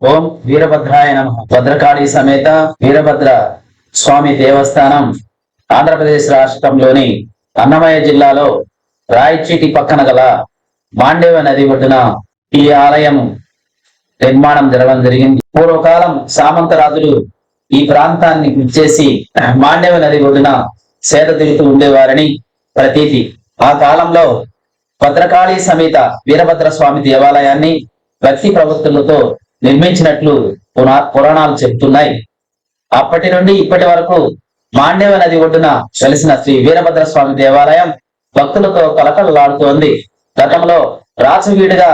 ఓం వీరభద్రాయ నమః. భద్రకాళి సమేత వీరభద్ర స్వామి దేవస్థానం ఆంధ్రప్రదేశ్ రాష్ట్రంలోని అన్నమయ్య జిల్లాలో రాయచీటి పక్కన గల మాండవ నది ఒడ్డున ఈ ఆలయం నిర్మాణం జరగడం జరిగింది. పూర్వకాలం సామంత రాజులు ఈ ప్రాంతాన్ని గుర్చేసి మాండవ నది ఒడ్డున సేద తీరుతూ ఉండేవారని ప్రతీతి. ఆ కాలంలో భద్రకాళి సమేత వీరభద్ర స్వామి దేవాలయాన్ని భక్తి ప్రవృత్తులతో నిర్మించినట్లు పురాణాలు చెప్తున్నాయి. అప్పటి నుండి ఇప్పటి వరకు మాండవ నది ఒడ్డున వెలిసిన శ్రీ వీరభద్ర స్వామి దేవాలయం భక్తులతో కలకలలాడుతోంది. గతంలో రాచవీడుగా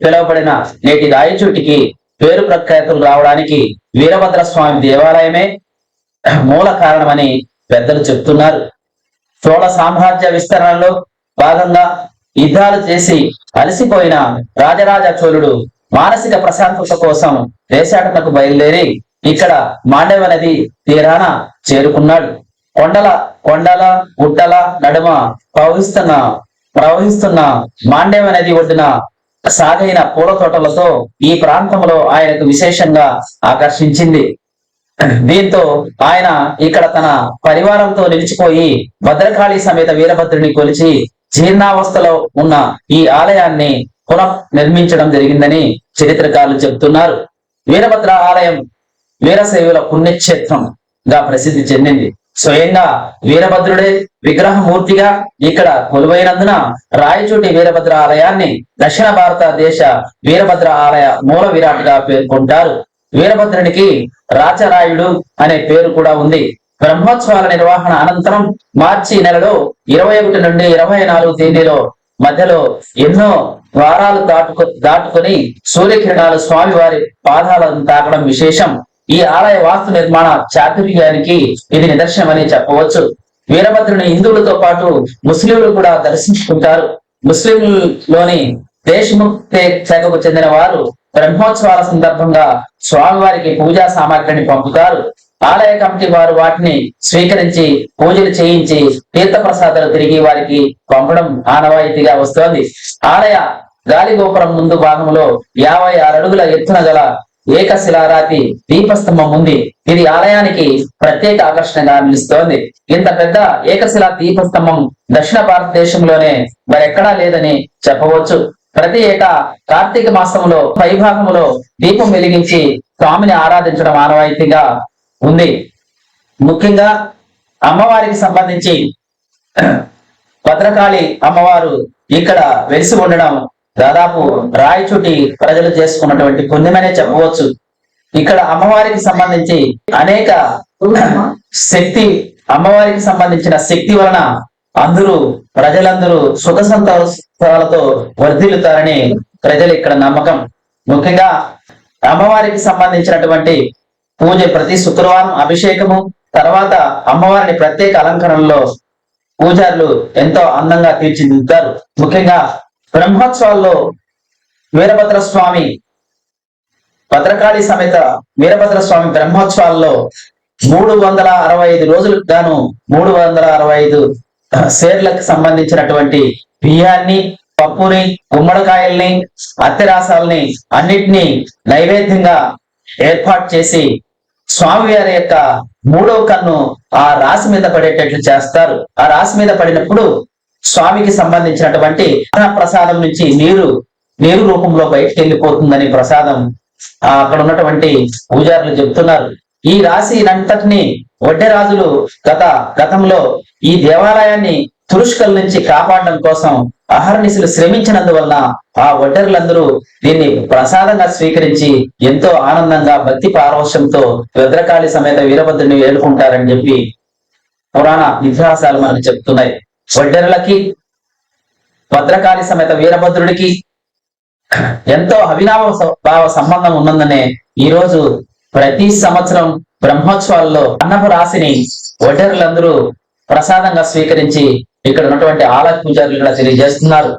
పిలువబడిన నేటి రాయచోటికి పేరు ప్రఖ్యాతులు రావడానికి వీరభద్ర స్వామి దేవాలయమే మూల కారణమని పెద్దలు చెప్తున్నారు. చోళ సామ్రాజ్య విస్తరణలో భాగంగా యుద్ధాలు చేసి అలసిపోయిన రాజరాజ చోళుడు మానసిక ప్రశాంతత కోసం దేశాటనకు బయలుదేరి ఇక్కడ మాండవ నది తీరాన చేరుకున్నాడు. కొండల గుట్టల నడుమ ప్రవహిస్తున్న మాండవ నది ఒడ్డున సాగైన పూల తోటలతో ఈ ప్రాంతంలో ఆయనకు విశేషంగా ఆకర్షించింది. దీంతో ఆయన ఇక్కడ తన పరివారంతో నిలిచిపోయి భద్రకాళి సమేత వీరభద్రుని కొలిచి జీర్ణావస్థలో ఉన్న ఈ ఆలయాన్ని పునః నిర్మించడం జరిగిందని చరిత్రకారులు చెప్తున్నారు. వీరభద్ర ఆలయం వీరశైవుల పుణ్యక్షేత్రంగా ప్రసిద్ధి చెందింది. స్వయంగా వీరభద్రుడే విగ్రహమూర్తిగా ఇక్కడ కొలువైనందున రాయచోటి వీరభద్ర ఆలయాన్ని దక్షిణ భారతదేశ వీరభద్ర ఆలయ మూల విరాట్గా పేర్కొంటారు. వీరభద్రునికి రాచరాయుడు అనే పేరు కూడా ఉంది. బ్రహ్మోత్సవాల నిర్వహణ అనంతరం మార్చి నెలలో 21 నుండి 24 తేదీలో మధ్యలో ఎన్నో వారాలు దాటుకొని సూర్యకిరణాలు స్వామి వారి పాదాలను తాకడం విశేషం. ఈ ఆలయ వాస్తు నిర్మాణ చాతుర్యానికి ఇది నిదర్శనమని చెప్పవచ్చు. వీరభద్రుని హిందువులతో పాటు ముస్లింలు కూడా దర్శించుకుంటారు. ముస్లింలోని దేశ్ముఖ్ శాఖకు చెందిన వారు బ్రహ్మోత్సవాల సందర్భంగా స్వామివారికి పూజా సామాగ్రిని పంపుతారు. ఆలయ కమిటీ వారు వాటిని స్వీకరించి పూజలు చేయించి తీర్థ ప్రసాదాలు తిరిగి వారికి పంపడం ఆనవాయితీగా వస్తోంది. ఆలయ గాలి గోపురం ముందు భాగంలో 56 అడుగుల ఎత్తున గల ఏకశిలారాతి దీపస్తంభం ఉంది. ఇది ఆలయానికి ప్రత్యేక ఆకర్షణగా నిలుస్తోంది. ఇంత పెద్ద ఏకశిలా దీపస్తంభం దక్షిణ భారతదేశంలోనే మరెక్కడా లేదని చెప్పవచ్చు. ప్రతి ఏటా కార్తీక మాసంలో పైభాగంలో దీపం వెలిగించి స్వామిని ఆరాధించడం ఆనవాయితీగా ఉంది. ముఖ్యంగా అమ్మవారికి సంబంధించి భద్రకాళి అమ్మవారు ఇక్కడ వెలిసి ఉండడం దాదాపు రాయచోటి ప్రజలు చేసుకున్నటువంటి పుణ్యమనే చెప్పవచ్చు. ఇక్కడ అమ్మవారికి సంబంధించి అనేక అమ్మవారికి సంబంధించిన శక్తి వలన ప్రజలందరూ సుఖ సంతోషాలతో వర్ధిల్లుతారని ప్రజలు ఇక్కడ నమ్మకం. ముఖ్యంగా అమ్మవారికి సంబంధించినటువంటి పూజ ప్రతి శుక్రవారం అభిషేకము తర్వాత అమ్మవారిని ప్రత్యేక అలంకరణలో పూజారులు ఎంతో అందంగా తీర్చిదిద్దుతారు. ముఖ్యంగా బ్రహ్మోత్సవాల్లో వీరభద్ర స్వామి భద్రకాళి సమేత వీరభద్ర స్వామి బ్రహ్మోత్సవాల్లో 365 రోజులకు గాను 365 సేర్లకు సంబంధించినటువంటి బియ్యాన్ని, పప్పుని, గుమ్మడికాయల్ని, అత్తెరాసాలని అన్నిటినీ నైవేద్యంగా ఏర్పాటు చేసి స్వామివారి యొక్క 3వ కన్ను ఆ రాశి మీద పడేటట్లు చేస్తారు. ఆ రాశి మీద పడినప్పుడు స్వామికి సంబంధించినటువంటి ప్రసాదం నుంచి నీరు రూపంలో బయటకు వెళ్ళిపోతుందని ప్రసాదం అక్కడ ఉన్నటువంటి పూజారులు చెప్తున్నారు. ఈ రాశి నంతటిని వడ్డెరాజులు గతంలో ఈ దేవాలయాన్ని తురుష్కల నుంచి కాపాడడం కోసం అహర్నిశలు శ్రమించినందువలన ఆ వడ్డెరులందరూ దీన్ని ప్రసాదంగా స్వీకరించి ఎంతో ఆనందంగా భక్తి పారవశ్యంతో భద్రకాళి సమేత వీరభద్రుని వేడుకుంటారని చెప్పి పురాణ ఇతిహాసాలు మనకు చెప్తున్నాయి. వడ్డెరులకి భద్రకాళి సమేత వీరభద్రుడికి ఎంతో అవినాభావ సంబంధం ఉన్నందనే ఈ రోజు ప్రతి సంవత్సరం బ్రహ్మోత్సవాల్లో అన్నపు రాశిని వడ్డెరులందరూ ప్రసాదంగా స్వీకరించి ఇక్కడ ఉన్నటువంటి ఆలయ పూజారులు కూడా తెలియజేస్తున్నారు.